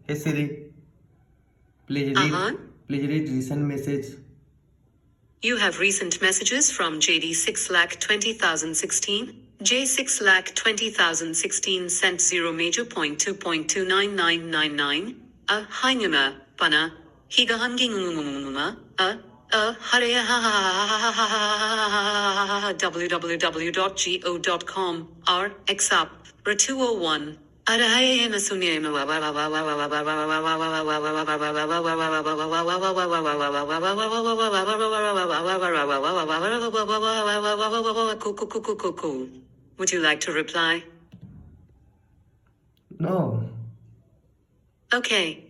Hey Siri, please read recent message. You have recent messages from JD 6,20,016. J 6,20,016 sent 0 major point 2.29999. Hi Numa, Pana. Higa Hanginguma. Hare www.go.com. R. X up. R201. Would you like to reply? No. Okay.